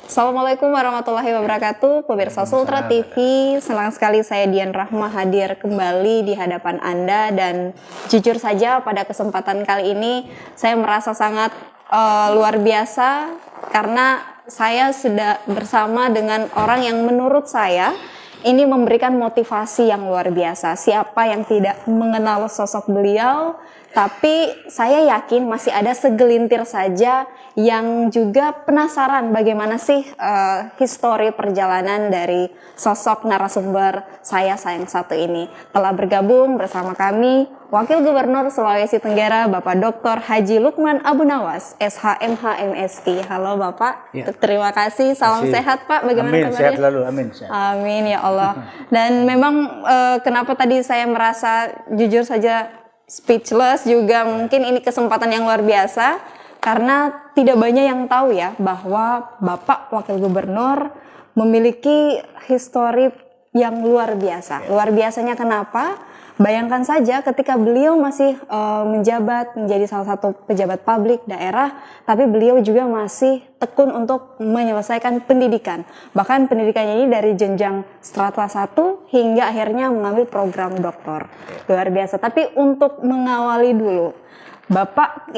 Assalamualaikum warahmatullahi wabarakatuh, pemirsa Sultra TV. Senang sekali saya Dian Rahma hadir kembali di hadapan Anda, dan jujur saja pada kesempatan kali ini saya merasa sangat luar biasa karena saya sudah bersama dengan orang yang menurut saya ini memberikan motivasi yang luar biasa. Siapa yang tidak mengenal sosok beliau? Tapi saya yakin masih ada segelintir saja yang juga penasaran bagaimana sih histori perjalanan dari sosok narasumber saya yang satu ini. Telah bergabung bersama kami Wakil Gubernur Sulawesi Tenggara Bapak Dr. Haji Lukman Abu Nawas, SHMH MSI. Halo Bapak, ya. Terima kasih. Salam sehat Pak, bagaimana amin, kabarnya? Sehat lalu, amin. Sehat. Amin ya Allah. Dan memang kenapa tadi saya merasa jujur saja speechless juga, mungkin ini kesempatan yang luar biasa karena tidak banyak yang tahu ya bahwa Bapak Wakil Gubernur memiliki histori yang luar biasa. Luar biasanya kenapa? Bayangkan saja ketika beliau masih menjabat menjadi salah satu pejabat publik daerah, tapi beliau juga masih tekun untuk menyelesaikan pendidikan. Bahkan pendidikannya ini dari jenjang strata 1 hingga akhirnya mengambil program doktor. Luar biasa. Tapi untuk mengawali dulu, Bapak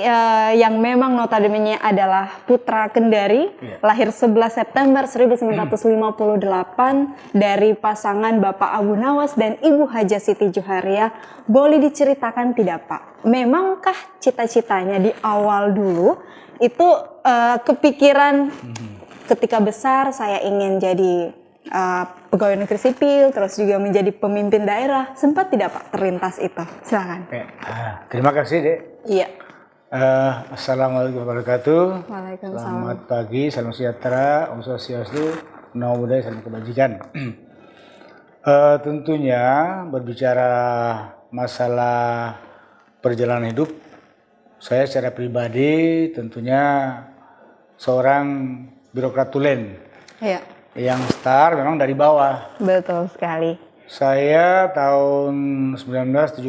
yang memang notabene adalah putra Kendari, lahir 11 September 1958 dari pasangan Bapak Abu Nawas dan Ibu Haja Siti Juharia. Boleh diceritakan tidak Pak? Memangkah cita-citanya di awal dulu itu kepikiran ketika besar saya ingin jadi pegawai negeri sipil, terus juga menjadi pemimpin daerah, sempat tidak Pak terlintas itu? Silakan. Terima kasih Dek. Iya. Assalamualaikum warahmatullahi wabarakatuh. Waalaikumsalam. Selamat pagi, salam sejahtera, Om Swastiastu, Namo Buddhaya, salam kebajikan. Tentunya berbicara masalah perjalanan hidup, saya secara pribadi tentunya seorang birokrat tulen. Iya. Yang start memang dari bawah. Betul sekali. Saya tahun 1975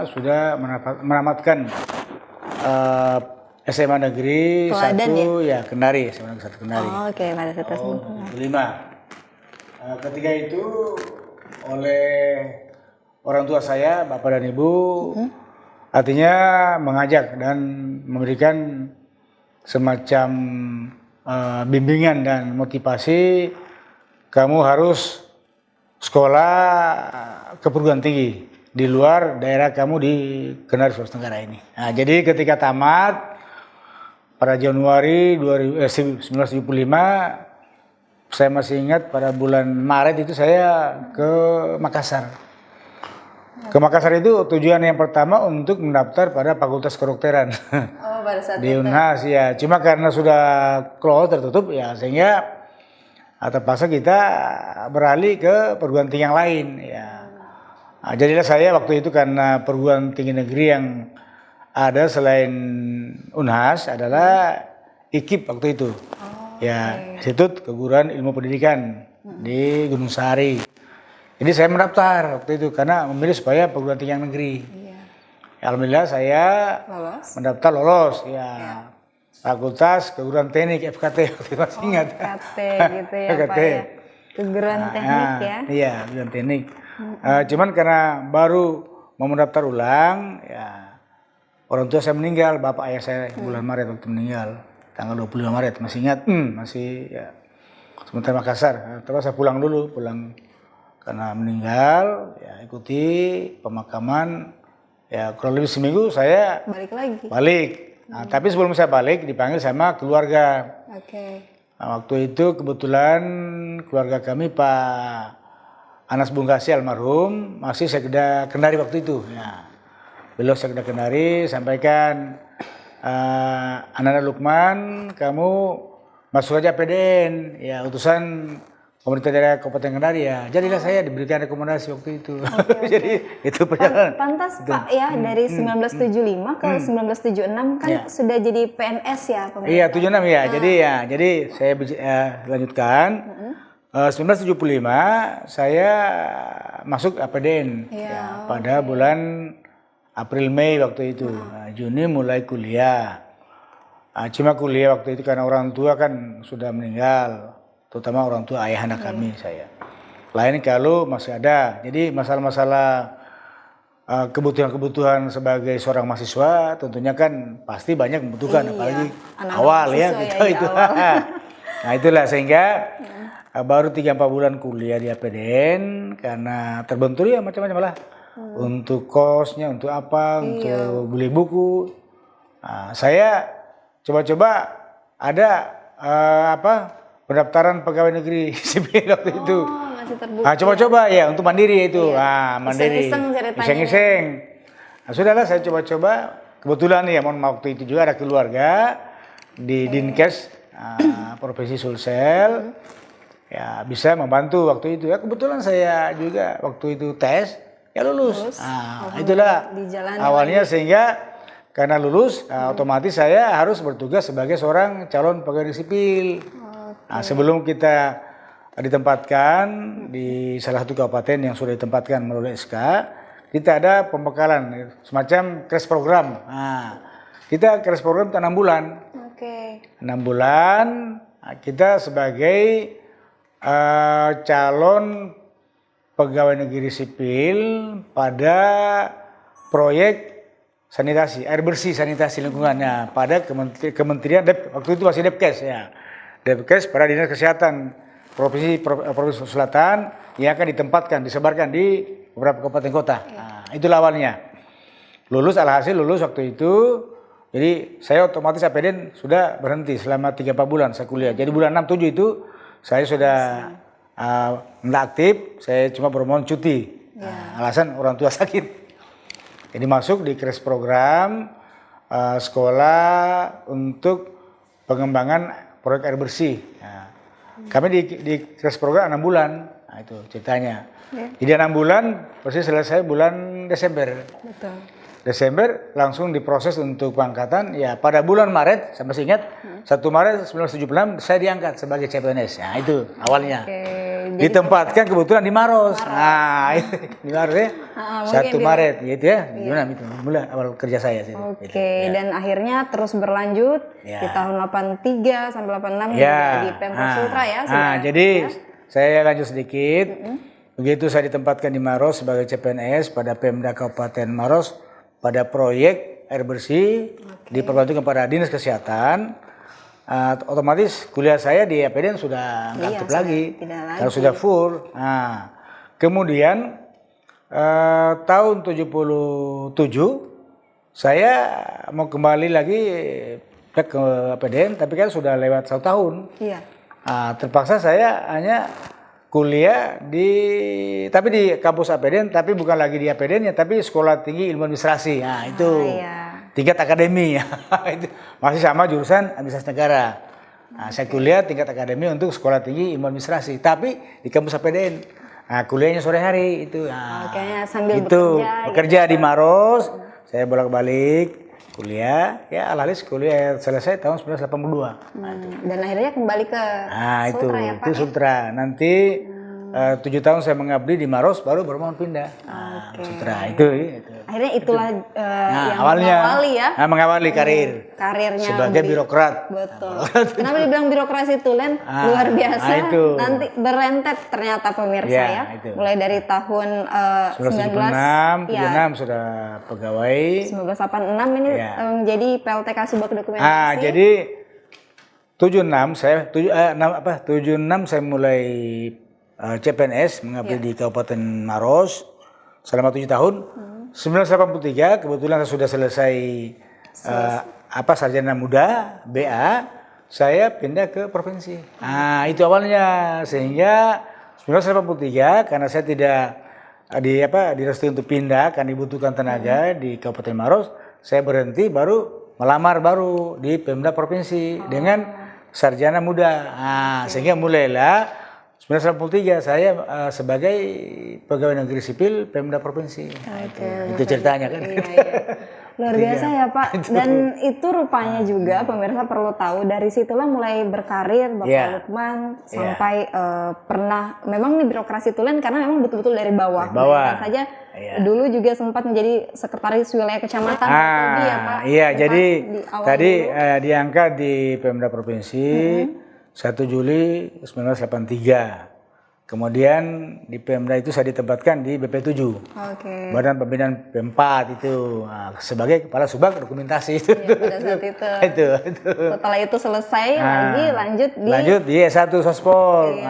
sudah menamatkan SMA Negeri Teladan, 1 ya Kendari, SMA Negeri 1 Kendari. Oh, oke, pada saat tahun 75. Ketika itu oleh orang tua saya, Bapak dan Ibu, artinya mengajak dan memberikan semacam bimbingan dan motivasi, kamu harus sekolah ke perguruan tinggi di luar daerah kamu di Kendari Sulawesi Tenggara ini. Nah, jadi ketika tamat pada Januari 1975, saya masih ingat pada bulan Maret itu saya ke Makassar. Ke Makassar itu tujuan yang pertama untuk mendaftar pada Fakultas Kedokteran. Oh, pada saat di Unhas ya. Cuma karena sudah close tertutup ya, sehingga terpaksa kita beralih ke perguruan tinggi yang lain ya. Nah, jadilah saya waktu itu karena perguruan tinggi negeri yang ada selain Unhas adalah IKIP waktu itu. Institut Keguruan Ilmu Pendidikan di Gunung Sahari. Jadi saya mendaftar waktu itu karena memilih supaya perguruan tinggi yang negeri. Alhamdulillah saya lolos ya. Fakultas Keguruan Teknik FKT, masih ingat. FKT gitu ya FKT. Pak ya. Keguruan Teknik ya. Iya, Keguruan Teknik. Cuman karena baru mau mendaftar ulang, ya orang tua saya meninggal, bapak ayah saya bulan Maret waktu meninggal, tanggal 25 Maret, masih ingat, masih ya. Sementara Makassar, terus saya pulang karena meninggal, ya ikuti pemakaman, ya kurang lebih seminggu saya balik. Nah, tapi sebelum saya balik dipanggil sama keluarga. Nah, waktu itu kebetulan keluarga kami Pak Anas Bungkasi almarhum masih Sekda Kendari waktu itu. Ya. Beliau Sekda Kendari sampaikan, Ananda Lukman, kamu masuk aja PDN, ya utusan pemerintah daerah Kabupaten Kendari ya. Jadilah saya diberikan rekomendasi waktu itu. Jadi itu perjalanan. Pantas Pak ya, dari 1975 ke 1976 kan sudah jadi PNS ya pemerintah. Iya, 76 ya. Jadi saya lanjutkan. 1975 saya masuk APDN pada bulan April Mei waktu itu. Juni mulai kuliah. Cuma kuliah waktu itu karena orang tua kan sudah meninggal, terutama orang tua ayah anak kami saya. Lain kalau masih ada. Jadi masalah-masalah kebutuhan-kebutuhan sebagai seorang mahasiswa tentunya kan pasti banyak membutuhkan, apalagi anak-anak awal ya mahasiswa gitu ya, itu. awal. Nah itulah sehingga baru 3-4 bulan kuliah di APDN karena terbentur ya macam-macam lah. Untuk kosnya, untuk apa, untuk beli buku. Nah, saya coba-coba ada pendaftaran pegawai negeri sipil waktu itu. Masih terbuka. Coba-coba ya untuk mandiri itu. Mandiri. Iseng-iseng ceritanya. Iseng-iseng. Nah, sudahlah saya coba-coba. Kebetulan ya mohon waktu itu juga ada keluarga di Dinkes Provinsi Sulsel. Ya bisa membantu waktu itu. Ya kebetulan saya juga waktu itu tes ya lulus. Itulah awalnya sehingga karena lulus otomatis saya harus bertugas sebagai seorang calon pegawai sipil. Sebelum kita ditempatkan di salah satu kabupaten yang sudah ditempatkan melalui SK, kita ada pembekalan semacam crash program. Kita crash program 6 bulan. 6 bulan kita sebagai calon pegawai negeri sipil pada proyek sanitasi, air bersih sanitasi lingkungannya pada Kementerian waktu itu masih Depkes ya. Depkes pada Dinas Kesehatan Provinsi Selatan yang akan ditempatkan, disebarkan di beberapa kabupaten kota. Itulah awalnya. Alhasil lulus waktu itu. Jadi saya otomatis APDN sudah berhenti selama 3-4 bulan saya kuliah. Jadi bulan 6-7 itu saya sudah tidak aktif, saya cuma bermohon cuti. Alasan orang tua sakit. Jadi masuk di crash program sekolah untuk pengembangan proyek air bersih. Kami di crash program 6 bulan. Itu ceritanya. Jadi 6 bulan pasti selesai bulan Desember. Desember langsung diproses untuk pengangkatan. Ya pada bulan Maret, saya masih ingat 1 Maret 1976 saya diangkat sebagai CPNS. Nah itu awalnya. Ditempatkan kebetulan di Maros. Di Maros ya. 1 Maret gitu ya. Gimana itu? Mulai awal kerja saya. Dan akhirnya terus berlanjut di tahun 83 sampai 86 di Pemkot Sultra ya. Jadi saya lanjut sedikit. Begitu saya ditempatkan di Maros sebagai CPNS pada Pemda Kabupaten Maros pada proyek air bersih diperbantukan kepada Dinas Kesehatan. Otomatis kuliah saya di APDN sudah nggak aktif lagi, kalau sudah full. Kemudian tahun 77 saya mau kembali lagi ke APDN, tapi kan sudah lewat 1 tahun. Terpaksa saya hanya kuliah tapi di kampus APDN, tapi bukan lagi di APDN ya, tapi Sekolah Tinggi Ilmu Administrasi. Itu tingkat akademi ya. Itu masih sama jurusan administrasi negara. Saya kuliah tingkat akademi untuk Sekolah Tinggi Ilmu Administrasi, tapi di kampus APDN. Kuliahnya sore hari itu. Sambil bekerja di Maros, saya bolak-balik kuliah, ya alhasil kuliah selesai tahun 1982. Dan akhirnya kembali ke Sultra ya Pak? Itu Sultra. Nanti 7 tahun saya mengabdi di Maros, baru mau pindah. Sultra itu. Akhirnya itulah yang awalnya, mengawali ya? Mengawali karirnya sebagai birokrat. Betul. Kenapa dibilang birokrasi itu, Len? Luar biasa. Nanti berentet ternyata pemirsa ya. Mulai dari tahun 1976 sudah pegawai. 1986 ini menjadi PLTK Subak Dokumentasi. Jadi 76 saya mulai CPNS mengabdi di Kabupaten Maros selama 7 tahun. 1983 kebetulan saya sudah selesai sarjana muda BA, saya pindah ke provinsi. Itu awalnya, sehingga 1983 karena saya tidak direstui untuk pindah, kan dibutuhkan tenaga di Kabupaten Maros, saya berhenti baru melamar di Pemda provinsi dengan sarjana muda. Sehingga mulailah 1983 saya sebagai pegawai negeri sipil Pemda provinsi. Itu ceritanya kan. Luar biasa ya Pak. Dan itu rupanya juga pemirsa perlu tahu dari situlah mulai berkarir Bapak Lukman sampai pernah memang nih birokrasi Tulen karena memang betul-betul dari bawah. Bayangkan saja dulu juga sempat menjadi sekretaris wilayah kecamatan Waktobi ya Pak. Iya, jadi tadi diangkat di Pemda Provinsi 1 Juli 1983. Kemudian di Pemda itu saya ditempatkan di BP7, Badan Pembinaan P4 itu sebagai kepala subak dokumentasi itu. Ya, pada saat itu. Setelah itu selesai lagi lanjut di S1 Sospol,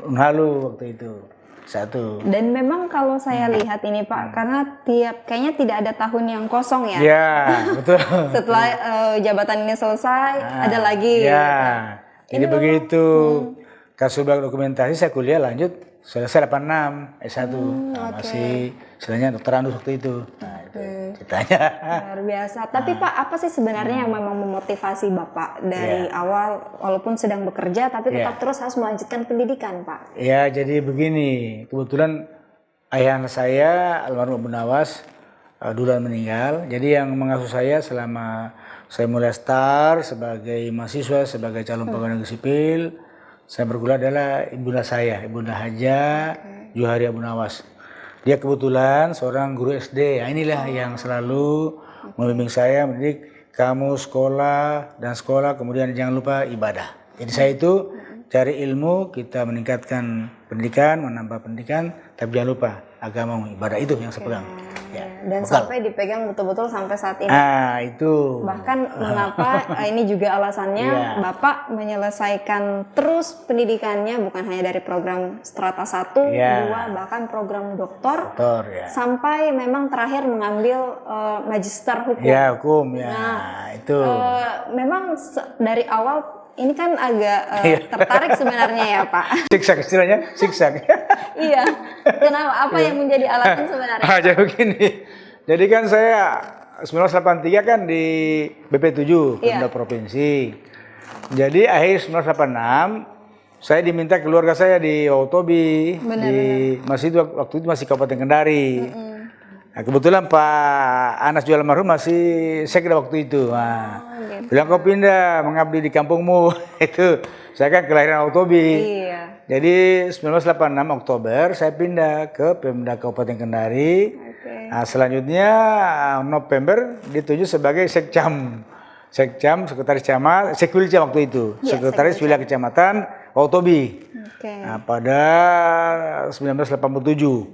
Unhalu waktu itu. Satu. Dan memang kalau saya lihat ini Pak, karena kayaknya tidak ada tahun yang kosong ya. Iya, betul. Setelah jabatan ini selesai, ada lagi. Iya. Jadi begitu. Kasubag dokumentasi saya kuliah lanjut selesai 86 S1. Masih istilahnya dokter Andus waktu itu. Nah, itu ceritanya. Luar biasa. Tapi Pak, apa sih sebenarnya yang memang memotivasi Bapak dari awal walaupun sedang bekerja tapi tetap terus harus melanjutkan pendidikan, Pak? Ya, jadi begini. Kebetulan ayah saya almarhum Abu Nawas duluan meninggal. Jadi yang mengasuh saya selama saya mulai start sebagai mahasiswa, sebagai calon pegawai negeri sipil, saya berkuliah adalah ibunda saya, Ibunda Haja Juhari Abu Nawas. Dia kebetulan seorang guru SD. Ya, inilah yang selalu membimbing saya, mendidik kamu sekolah dan sekolah, kemudian jangan lupa ibadah. Jadi saya itu cari ilmu, kita meningkatkan pendidikan, menambah pendidikan, tapi jangan lupa agama, ibadah, itu yang saya pegang. Dan sampai dipegang betul-betul sampai saat ini. Itu. Bahkan mengapa ini juga alasannya Bapak menyelesaikan terus pendidikannya bukan hanya dari program Strata 1, 2, bahkan program doktor sampai memang terakhir mengambil magister hukum. Ya, hukum ya. Itu. Memang dari awal ini kan agak tertarik sebenarnya ya Pak. Siksak istilahnya, siksak. Iya. Kenapa? Apa yang menjadi alasan sebenarnya? Jadi begini. Jadi kan saya 1983 kan di BP7 Pemda Provinsi. Jadi akhir 1986 saya diminta keluarga saya di Waktobi. Waktu itu masih Kabupaten Kendari. Nah, kebetulan Pak Anas Jual Almarhum masih sekda waktu itu. Bilang kau pindah mengabdi di kampungmu. Itu saya kan kelahiran Waktobi. Jadi 1986 Oktober saya pindah ke Pemda Kabupaten Kendari. Nah, selanjutnya November ditunjuk sebagai Sekcam, Sekretaris Camat, Sekwilca waktu itu, Sekretaris Wilayah Kecamatan Waktobi. Nah, pada 1987,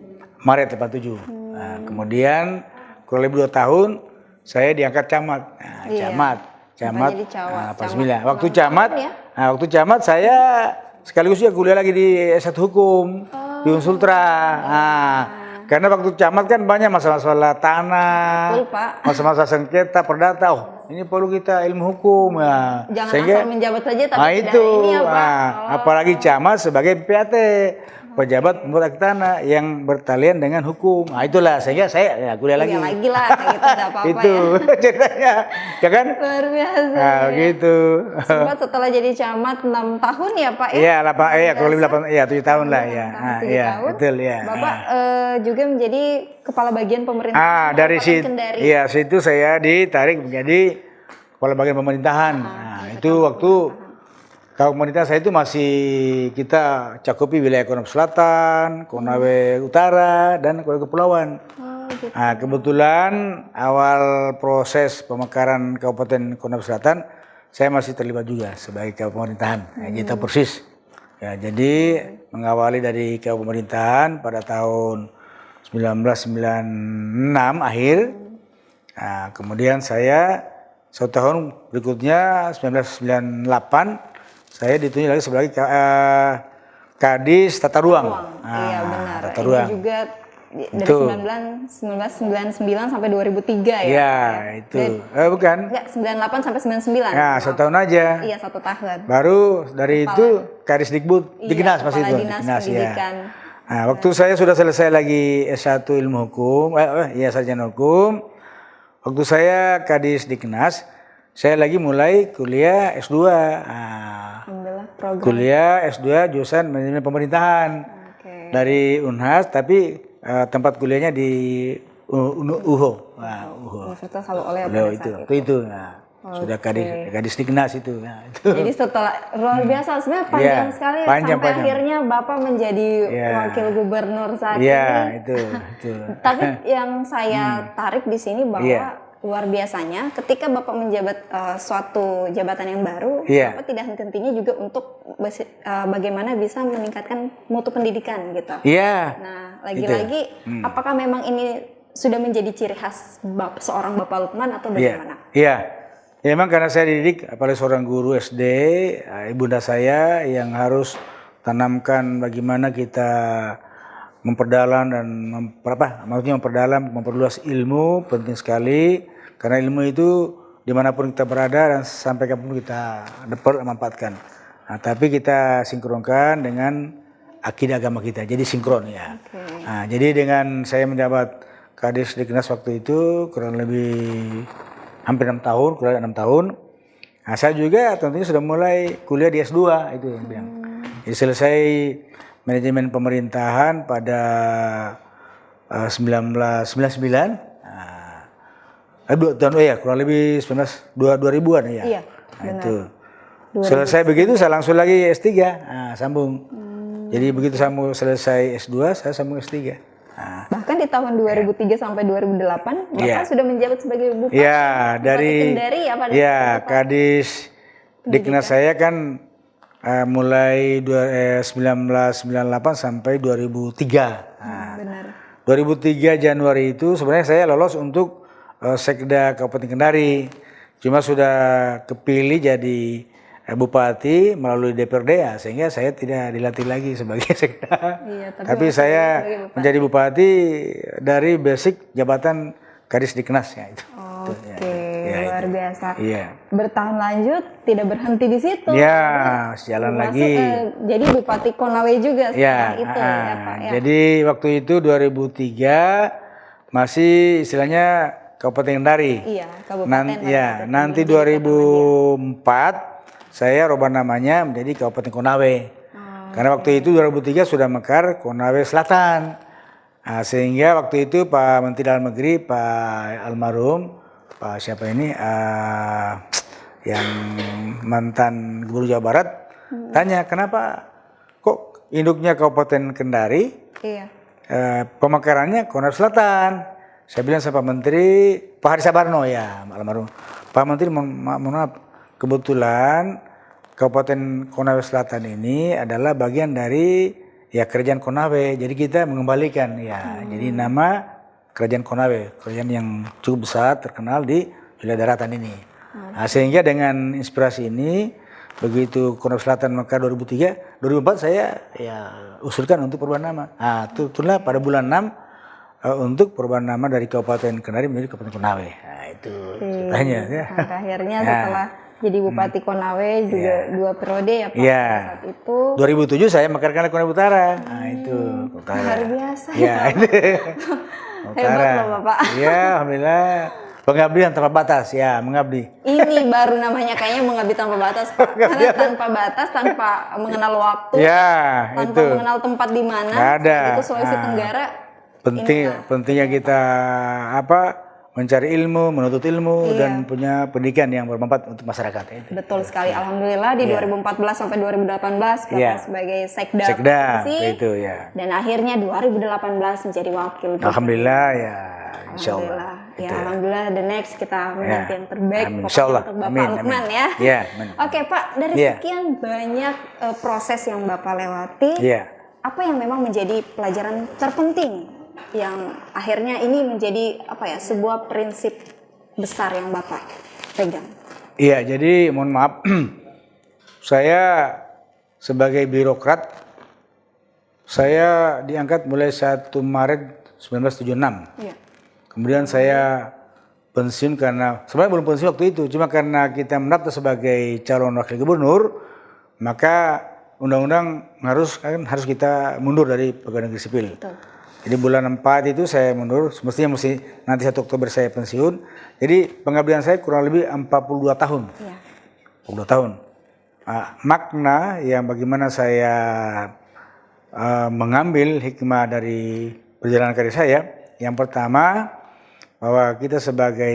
Maret 87. Nah, kemudian kurang lebih 2 tahun saya diangkat camat. Nah, camat. Waktu camat saya sekaligus juga kuliah lagi di S1 Hukum di Unsultra. Karena waktu camat kan banyak masalah-masalah tanah, masalah-masalah sengketa perdata. Ini perlu kita ilmu hukum ya. Jangan asal menjabat saja tapi itu, ini ya Pak. Apalagi camat sebagai PAT, pejabat pembuat hak tanah yang bertalian dengan hukum. Nah, itulah sehingga saya kuliah lagi. Kuliah lagi lah, kayak gitu enggak apa-apa itu ceritanya, ya kan? Luar biasa. Nah, gitu. Sempat setelah jadi camat 6 tahun ya Pak ya? Iya, kurang lebih 7 tahun lah ya. Betul ya. Bapak juga menjadi kepala bagian pemerintahan dari Kendari. Iya, situ saya ditarik menjadi kepala bagian pemerintahan. Itu waktu kalau pemerintah saya itu masih kita cakupi wilayah Konawe Selatan, Konawe Utara, dan Konawe Kepulauan. Nah, kebetulan awal proses pemekaran Kabupaten Konawe Selatan, saya masih terlibat juga sebagai kepala pemerintahan. Jadi tahu persis. Ya, jadi mengawali dari kepala pemerintahan pada tahun 1996 akhir. Nah, kemudian saya 1 tahun berikutnya 1998 saya ditunjuk lagi sebagai Kadis Tata Ruang. Iya benar. Tata Ruang. Ini juga dari 1999 sampai 2003 ya. Iya, itu. Bukan. Enggak, 98 sampai 99. Ya, 1 tahun aja. Iya, 1 tahun. Baru dari itu Kadis Dikbud, Diknas masih itu. Dinas Pendidikan. Nah, waktu saya sudah selesai lagi S1 Ilmu Hukum, sarjana hukum. Waktu saya Kadis Diknas, saya lagi mulai kuliah S2. Kuliah S2 jurusan manajemen pemerintahan dari Unhas, tapi tempat kuliahnya di UHO, Nah, Universitas Sabah Oleh beliau pada itu saat waktu itu. Nah, sudah gadis Diknas itu. Nah, itu. Jadi setelah luar biasa sebenarnya panjang sekali panjang. sampai akhirnya Bapak menjadi wakil gubernur saat ini. Itu. Tapi yang saya tarik di sini bahwa luar biasanya ketika Bapak menjabat suatu jabatan yang baru, Bapak tidak henti-hentinya juga untuk bagaimana bisa meningkatkan mutu pendidikan gitu. Nah, lagi-lagi apakah memang ini sudah menjadi ciri khas seorang Bapak Lukman atau bagaimana? Ya, memang karena saya dididik apalagi seorang guru SD, ibunda saya yang harus tanamkan bagaimana kita memperdalam dan memperluas ilmu penting sekali, karena ilmu itu dimanapun kita berada dan sampai kapanpun kita dapat memanfaatkan. Nah, tapi kita sinkronkan dengan akidah agama kita, jadi sinkron ya. Nah, jadi dengan saya menjabat Kadis Diknas waktu itu kurang lebih hampir 6 tahun. Nah, saya juga tentunya sudah mulai kuliah di S2 itu yang bilang. Jadi selesai manajemen pemerintahan pada 1999. Kurang lebih 2000-an ya. Iya, nah, itu. Selesai begitu saya langsung lagi S3, sambung. Jadi begitu saya mau selesai S2, saya sambung S3. Bahkan di tahun 2003 sampai 2008, Bapak sudah menjabat sebagai Bupati. Dari Kendari ya pada Kadis Diknas saya kan mulai 1998 sampai 2003. Benar. 2003 Januari itu sebenarnya saya lolos untuk Sekda Kabupaten Kendari. Cuma sudah kepilih jadi bupati melalui DPRD ya, sehingga saya tidak dilatih lagi sebagai sekda. Tapi saya menjadi bupati dari basic jabatan Kadis Diknas ya itu. Luar biasa. Bertahan lanjut, tidak berhenti di situ. Jalan lagi. Jadi Bupati Konawe juga setelah itu ya Pak ya. Jadi waktu itu 2003 masih istilahnya Kabupaten Kendari. Kabupaten. Nanti 2004 saya rubah namanya menjadi Kabupaten Konawe. Karena waktu itu 2003 sudah mekar Konawe Selatan. Nah, sehingga waktu itu Pak Menteri Dalam Negeri, Pak almarhum, Pak siapa ini, yang mantan Gubernur Jawa Barat, tanya kenapa kok induknya Kabupaten Kendari, pemekarannya Konawe Selatan. Saya bilang sama Pak Menteri, Pak Hadi Sabarno ya, almarhum. Pak Menteri mohon maaf, kebetulan Kabupaten Konawe Selatan ini adalah bagian dari Kerajaan Konawe. Jadi kita mengembalikan jadi nama Kerajaan Konawe, kerajaan yang cukup besar terkenal di wilayah daratan ini. Nah, sehingga dengan inspirasi ini begitu Konawe Selatan mekar 2003, 2004 saya usulkan untuk perubahan nama. Nah, itulah pada bulan 6 untuk perubahan nama dari Kabupaten Kendari menjadi Kabupaten Konawe. Nah, itu ceritanya ya. Sampai akhirnya setelah jadi Bupati Konawe juga 2 periode ya Pak. Saat itu 2007 saya mekarkan Konawe Utara. Nah, itu Utara. Luar biasa. Utara. Hebat loh Bapak. Alhamdulillah. Pengabdian tanpa batas, mengabdi. Ini baru namanya kayaknya mengabdi tanpa batas, Pak. Karena tanpa batas, tanpa mengenal waktu, tanpa mengenal tempat di mana. Itu Sulawesi Tenggara. Pentingnya kita mencari ilmu, menuntut ilmu dan punya pendidikan yang bermanfaat untuk masyarakat. Betul sekali. Alhamdulillah di 2014 sampai 2018 Bapak sebagai sekda itu dan akhirnya 2018 menjadi wakil. Alhamdulillah insyaallah. Alhamdulillah the next kita menanti yang terbaik insyaallah untuk Bapak Lukman ya. Oke Pak, dari sekian banyak proses yang Bapak lewati, apa yang memang menjadi pelajaran terpenting yang akhirnya ini menjadi sebuah prinsip besar yang Bapak pegang? Jadi mohon maaf, saya sebagai birokrat, saya diangkat mulai 1 Maret 1976. Kemudian saya pensiun karena, sebenarnya belum pensiun waktu itu, cuma karena kita mendaftar sebagai calon wakil gubernur, maka undang-undang harus kita mundur dari pegawai negeri sipil. Jadi bulan 4 itu saya mundur, semestinya nanti 1 Oktober saya pensiun. Jadi pengabdian saya kurang lebih 42 tahun. 42 tahun. Makna yang bagaimana saya mengambil hikmah dari perjalanan karir saya, yang pertama bahwa kita sebagai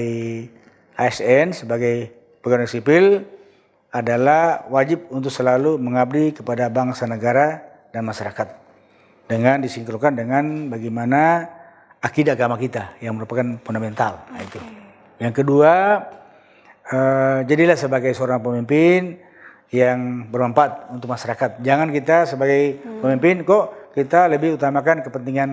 ASN, sebagai pegawai sipil adalah wajib untuk selalu mengabdi kepada bangsa, negara, dan masyarakat dengan disinkronkan dengan bagaimana akidah agama kita yang merupakan fundamental. Nah, itu. Yang kedua, jadilah sebagai seorang pemimpin yang bermanfaat untuk masyarakat. Jangan kita sebagai pemimpin kok kita lebih utamakan kepentingan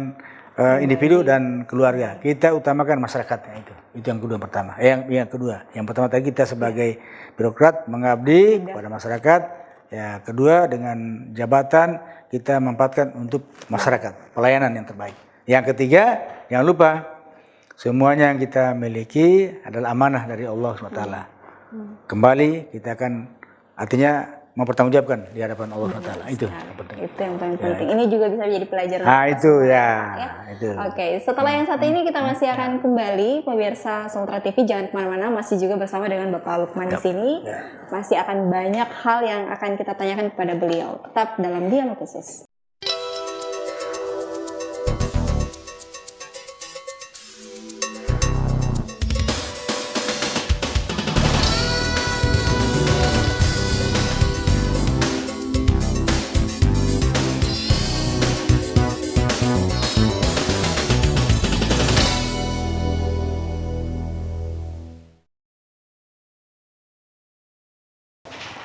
individu dan keluarga. Kita utamakan masyarakat. Nah, itu yang kedua pertama. Yang pertama tadi kita sebagai birokrat mengabdi kepada masyarakat. Ya, kedua dengan jabatan kita manfaatkan untuk masyarakat, pelayanan yang terbaik. Yang ketiga, jangan lupa semuanya yang kita miliki adalah amanah dari Allah SWT. Kembali kita akan artinya mempertanggungjawabkan di hadapan Allah SWT. Itu yang penting. Itu yang paling penting. Ini juga bisa menjadi pelajaran. Nah, itu ya. Itu. Oke, setelah yang satu ini kita masih akan kembali pemirsa Sultra TV, jangan kemana-mana, masih juga bersama dengan Bapak Lukman di sini. Masih akan banyak hal yang akan kita tanyakan kepada beliau. Tetap dalam dialog khusus.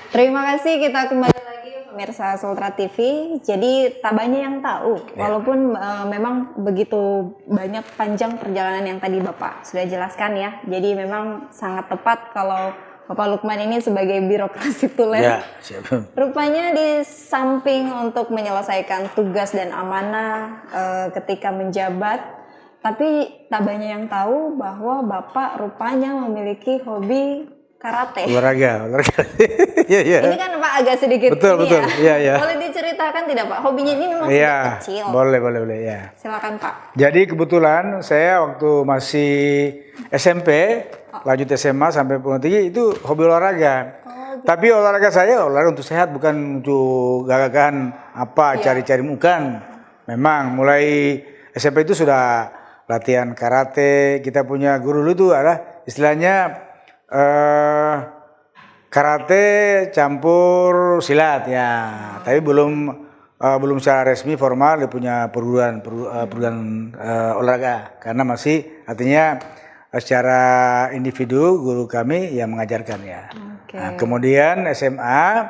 Terima kasih, kita kembali lagi pemirsa Sultra TV. Jadi tak banyak yang tahu, walaupun memang begitu banyak panjang perjalanan yang tadi Bapak sudah jelaskan ya. Jadi memang sangat tepat kalau Bapak Lukman ini sebagai birokrasi tulen. Ya, siap. Rupanya di samping untuk menyelesaikan tugas dan amanah ketika menjabat, tapi tak banyak yang tahu bahwa Bapak rupanya memiliki hobi karate. Olahraga. Iya. Ini kan Pak agak sedikit betul. Iya. Boleh diceritakan tidak Pak? Hobinya ini memang sudah kecil. Boleh ya. Silakan Pak. Jadi kebetulan saya waktu masih SMP, lanjut SMA sampai perguruan tinggi itu hobi olahraga. Tapi olahraga saya olahraga untuk sehat, bukan untuk gagahan apa cari-cari bukan. Memang mulai SMP itu sudah latihan karate. Kita punya guru dulu itu adalah istilahnya karate campur silat ya, tapi belum secara resmi formal dia punya perguruan olahraga karena masih artinya secara individu guru kami yang mengajarkan ya. Nah, kemudian SMA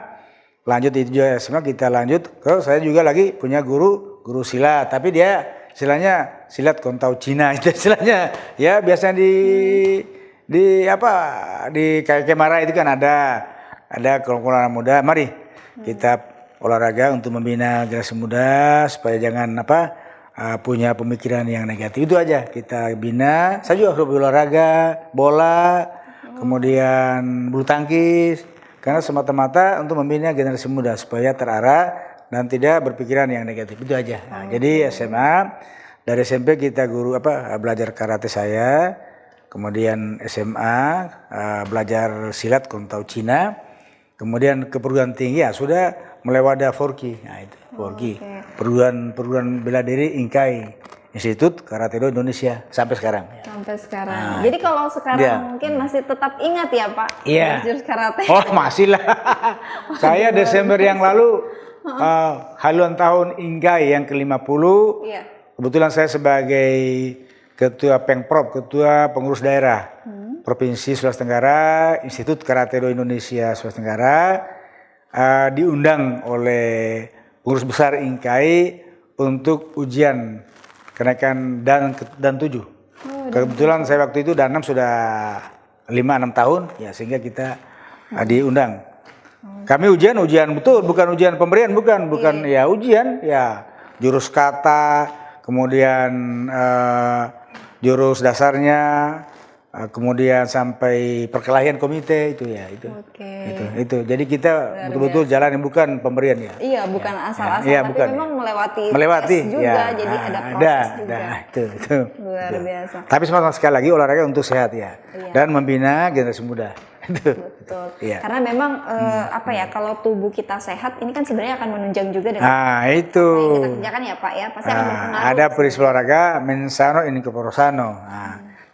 lanjut itu juga SMA kita lanjut ke saya juga lagi punya guru silat, tapi dia istilahnya silat kontau Cina itu istilahnya ya biasanya di kayak Kemara itu kan ada kelompok anak muda, mari kita olahraga untuk membina generasi muda supaya jangan punya pemikiran yang negatif. Itu aja kita bina. Saya juga hobi olahraga, bola, kemudian bulu tangkis, karena semata-mata untuk membina generasi muda supaya terarah dan tidak berpikiran yang negatif. Itu aja. Nah, jadi SMA, dari SMP kita belajar karate saya. Kemudian SMA belajar silat kontau Cina, kemudian ke perguruan tinggi ya sudah mulai wadah Forki, nah itu Forki, perguruan bela diri Inkai, Institut Karate Do Indonesia sampai sekarang. Sampai sekarang. Nah, jadi kalau sekarang mungkin masih tetap ingat ya Pak? Iya. Karate. Oh masih lah. Saya Desember yang lalu haluan tahun Inkai yang ke-50. Iya. Kebetulan saya sebagai Ketua Pengprov, Ketua Pengurus Daerah Provinsi Sulawesi Tenggara, Institut Karate Do Indonesia Sulawesi Tenggara, diundang oleh pengurus besar Inkai untuk ujian kenaikan dan 7. Kebetulan saya waktu itu dan 6 sudah 5-6 tahun, ya sehingga kita diundang. Kami ujian betul, bukan ujian pemberian, bukan ya ujian, ya jurus kata, kemudian jurus dasarnya, kemudian sampai perkelahian komite itu ya itu. Itu. Jadi kita betul-betul jalan bukan pemberian ya. Iya, bukan asal-asal, tapi bukan, memang melewati tes juga, ya. jadi ada proses juga. Itu. Luar biasa. Tapi sekali lagi olahraga untuk sehat ya, dan membina generasi muda. Betul. Iya. Karena memang kalau tubuh kita sehat, ini kan sebenarnya akan menunjang juga dengan itu. apa yang kita kerjakan ya Pak ya, pasti akan berpengaruh. Ada peristiwa olahraga mensano in corpore sano.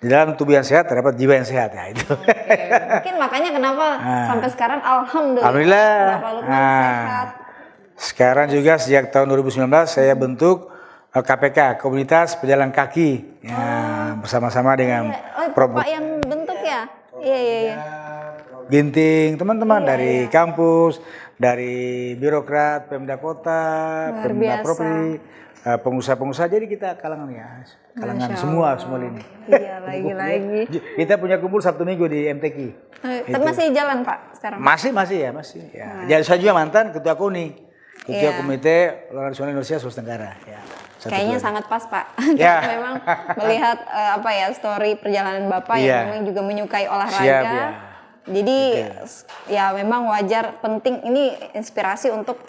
Di dalam tubuh yang sehat terdapat jiwa yang sehat ya itu. Oke, mungkin makanya kenapa sampai sekarang alhamdulillah, Alhamdulillah. Bapak Lukman sehat. Sekarang juga sejak tahun 2019 saya bentuk KPK, Komunitas Pejalan Kaki, ya, bersama-sama dengan Bapak yang bentuk ya? Iya. Ginting, teman-teman dari kampus, dari birokrat, Pemda Kota, Pemda Provinsi, pengusaha-pengusaha. Jadi kita kalangan semua lini. Iya, lagi-lagi. Kita punya kumpul Sabtu Minggu di MTQ. Tapi masih jalan Pak sekarang? Masih ya. Jadi saya juga mantan ketua KONI, ketua Komite Olahraga Nasional Indonesia Sulawesi Tenggara. Ya. Kayaknya sangat pas Pak. Ya. Kita memang melihat story perjalanan Bapak yang memang juga menyukai olahraga. Siap, ya. Jadi ya memang wajar, penting ini inspirasi untuk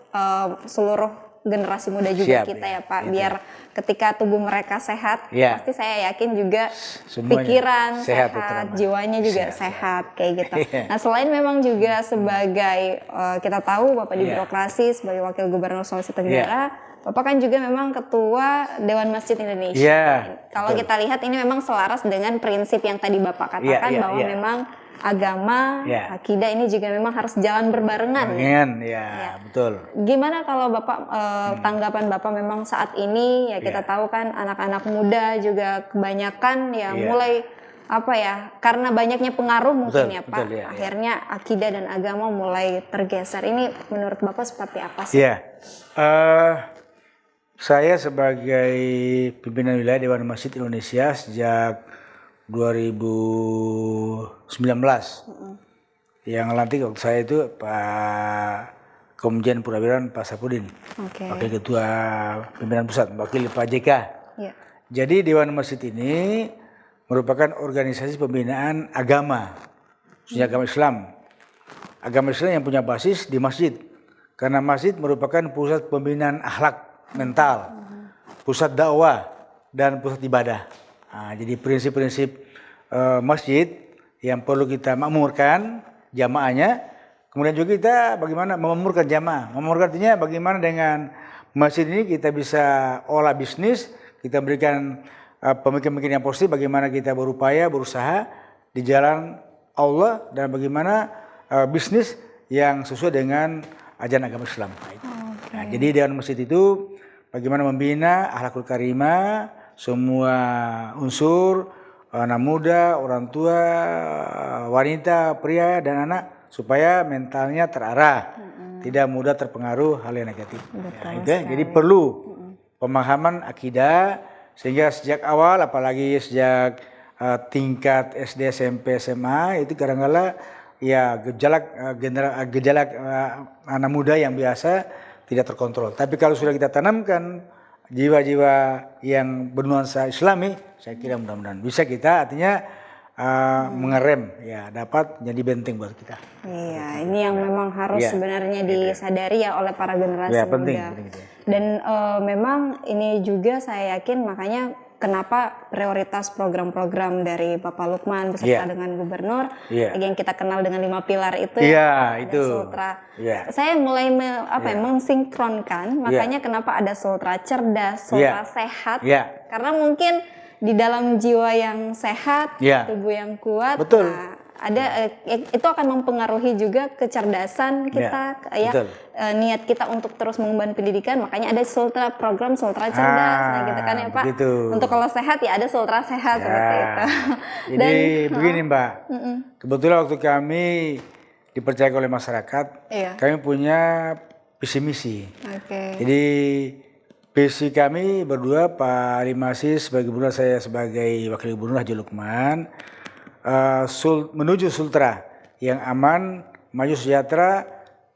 seluruh generasi muda juga kita ya Pak. Biar ketika tubuh mereka sehat, pasti saya yakin juga semuanya pikiran sehat, jiwanya juga sehat kayak gitu. Nah selain memang juga sebagai kita tahu Bapak di birokrasi sebagai Wakil Gubernur Sulawesi Tenggara, Bapak kan juga memang Ketua Dewan Masjid Indonesia. Kalau kita lihat ini memang selaras dengan prinsip yang tadi Bapak katakan bahwa memang agama, akidah ini juga memang harus jalan berbarengan. Betul. Gimana kalau Bapak tanggapan Bapak memang saat ini ya kita tahu kan anak-anak muda juga kebanyakan yang mulai karena banyaknya pengaruh mungkin Pak. Akhirnya akidah dan agama mulai tergeser. Ini menurut Bapak seperti apa sih? Saya sebagai pimpinan wilayah Dewan Masjid Indonesia sejak 2019. Yang lantik waktu saya itu Pak Komjen Purnawirawan Pak Sapudin, Wakil Ketua Pimpinan Pusat, Wakil Pak JK. Jadi Dewan Masjid ini merupakan organisasi pembinaan agama, khususnya agama Islam. Agama Islam yang punya basis di masjid. Karena masjid merupakan pusat pembinaan akhlak mental, pusat dakwah dan pusat ibadah. Jadi prinsip-prinsip masjid yang perlu kita makmurkan jamaahnya. Kemudian juga kita bagaimana memakmurkan jamaah. Memakmurkan artinya bagaimana dengan masjid ini kita bisa olah bisnis, kita berikan pemikiran-pemikiran yang positif, bagaimana kita berupaya, berusaha di jalan Allah dan bagaimana bisnis yang sesuai dengan ajaran agama Islam. Jadi Dewan Masjid itu bagaimana membina akhlakul karimah semua unsur anak muda, orang tua, wanita, pria dan anak supaya mentalnya terarah, tidak mudah terpengaruh hal yang negatif. Jadi perlu pemahaman akidah sehingga sejak awal, apalagi sejak tingkat SD, SMP, SMA itu kadang-kala gejala anak muda yang biasa tidak terkontrol. Tapi kalau sudah kita tanamkan jiwa-jiwa yang bernuansa Islami, saya kira mudah-mudahan bisa kita artinya mengerem dapat jadi benteng buat kita. Iya, ini yang memang harus sebenarnya disadari oleh para generasi muda. Penting. Dan memang ini juga saya yakin makanya kenapa prioritas program-program dari Bapak Lukman beserta dengan Gubernur yang kita kenal dengan 5 pilar itu itu Sultra. Saya mulai mensinkronkan makanya kenapa ada Sultra cerdas, Sultra sehat. Karena mungkin di dalam jiwa yang sehat, tubuh yang kuat, itu akan mempengaruhi juga kecerdasan kita, niat kita untuk terus mengembangkan pendidikan. Makanya ada program Sultra cerdas, gitu kan ya Pak. Untuk kalau sehat ya ada Sultra sehat seperti itu. Jadi begini Mbak, kebetulan waktu kami dipercaya oleh masyarakat, kami punya visi misi. Jadi visi kami berdua, Pak Limasis sebagai gubernur, saya sebagai wakil gubernur Haji Lukman, menuju Sultra yang aman, maju sejahtera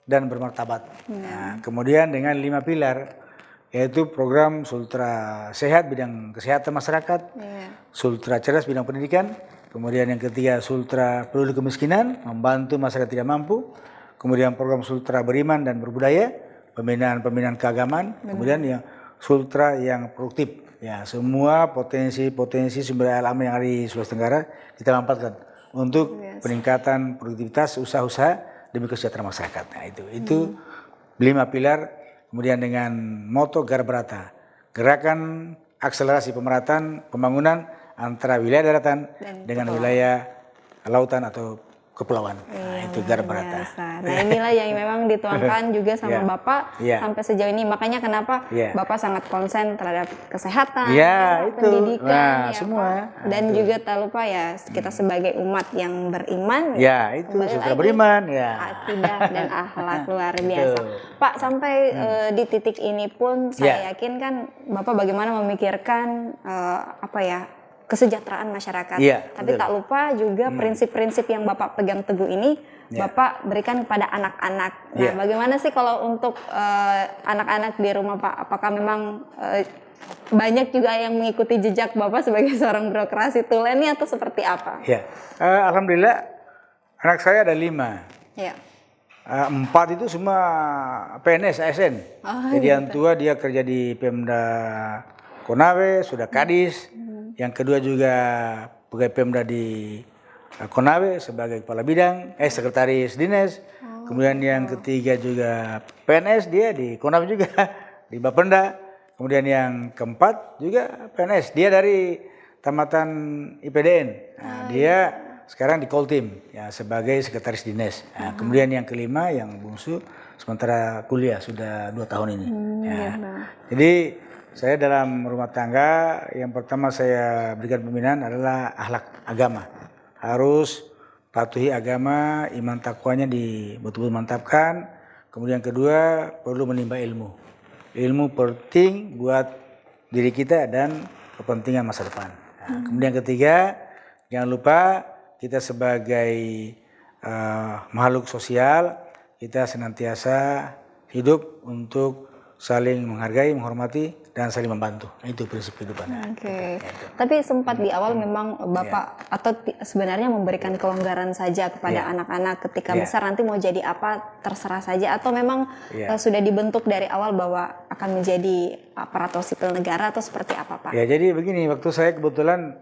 dan bermartabat. Kemudian dengan 5 pilar, yaitu program Sultra Sehat bidang kesehatan masyarakat, Sultra Cerdas bidang pendidikan, kemudian yang ketiga Sultra Peduli Kemiskinan, membantu masyarakat tidak mampu, kemudian program Sultra Beriman dan Berbudaya, pembinaan keagamaan, kemudian yang Sultra yang produktif. Semua potensi sumber daya alam yang ada di Sulawesi Tenggara kita manfaatkan untuk peningkatan produktivitas usaha-usaha demi kesejahteraan masyarakat. Itu 5 pilar. Kemudian dengan moto Garbarata, gerakan akselerasi pemerataan pembangunan antara wilayah daratan Dan dengan wilayah lautan atau kepulauan. Nah, itu Garba Rata. Biasa. Nah inilah yang memang dituangkan juga sama Bapak sampai sejauh ini. Makanya kenapa Bapak sangat konsen terhadap kesehatan, itu. pendidikan, Nah, semua. Pak. Dan juga tak lupa ya kita sebagai umat yang beriman. Itu sudah beriman Akidah dan akhlak luar biasa. Pak sampai di titik ini pun saya yakin kan Bapak bagaimana memikirkan kesejahteraan masyarakat. Tapi tak lupa juga prinsip-prinsip yang Bapak pegang teguh ini Bapak berikan kepada anak-anak. Nah, bagaimana sih kalau untuk anak-anak di rumah Pak? Apakah memang banyak juga yang mengikuti jejak Bapak sebagai seorang birokrasi tulen atau seperti apa? Alhamdulillah anak saya ada 5. 4 itu semua PNS ASN. Jadi yang tua dia kerja di Pemda Konawe, sudah kadis. Yang kedua juga pegawai Pemda di Konawe sebagai kepala bidang, sekretaris dinas. Kemudian yang ketiga juga PNS, dia di Konawe juga di Bapenda. Kemudian yang keempat juga PNS, dia dari tamatan IPDN. Nah, dia sekarang di Koltim sebagai sekretaris dinas. Nah, kemudian yang kelima yang bungsu sementara kuliah sudah 2 tahun ini. Jadi saya dalam rumah tangga yang pertama saya berikan pembinaan adalah akhlak agama. Harus patuhi agama, iman takwanya betul-betul mantapkan. Kemudian kedua perlu menimba ilmu. Ilmu penting buat diri kita dan kepentingan masa depan. Nah, kemudian ketiga jangan lupa kita sebagai makhluk sosial kita senantiasa hidup untuk saling menghargai, menghormati, dan saling membantu. Itu prinsip kehidupan. Tapi sempat di awal memang Bapak atau sebenarnya memberikan kelonggaran saja kepada anak-anak ketika besar nanti mau jadi apa terserah saja atau memang sudah dibentuk dari awal bahwa akan menjadi aparatur sipil negara atau seperti apa Pak? Jadi begini, waktu saya kebetulan,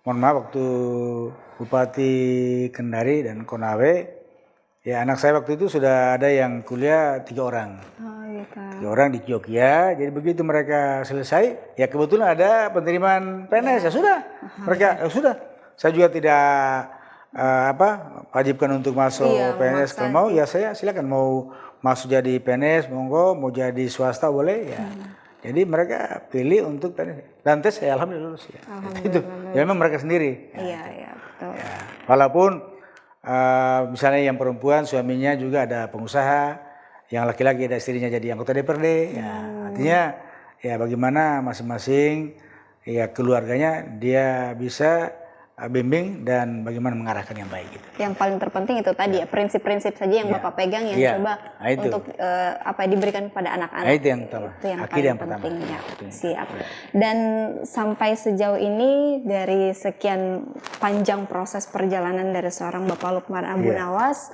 mohon maaf, waktu Bupati Kendari dan Konawe, anak saya waktu itu sudah ada yang kuliah 3 orang. 3 orang di Jogja. Jadi begitu mereka selesai, kebetulan ada penerimaan PNS, mereka sudah. Saya juga tidak wajibkan untuk masuk PNS. Kalau mau saya silakan, mau masuk jadi PNS monggo, mau jadi swasta boleh Jadi mereka pilih untuk PNS dan tes alhamdulillah lulus Itu memang mereka sendiri. Betul. Walaupun misalnya yang perempuan suaminya juga ada pengusaha, yang laki-laki ada istrinya jadi anggota DPRD. Artinya bagaimana masing-masing keluarganya dia bisa bimbing dan bagaimana mengarahkan yang baik gitu. Yang paling terpenting itu tadi prinsip-prinsip saja yang Bapak pegang yang coba untuk diberikan kepada anak-anak. Itu yang utama. Itu yang paling penting. Siap. Dan sampai sejauh ini dari sekian panjang proses perjalanan dari seorang Bapak Lukman Abu Nawas,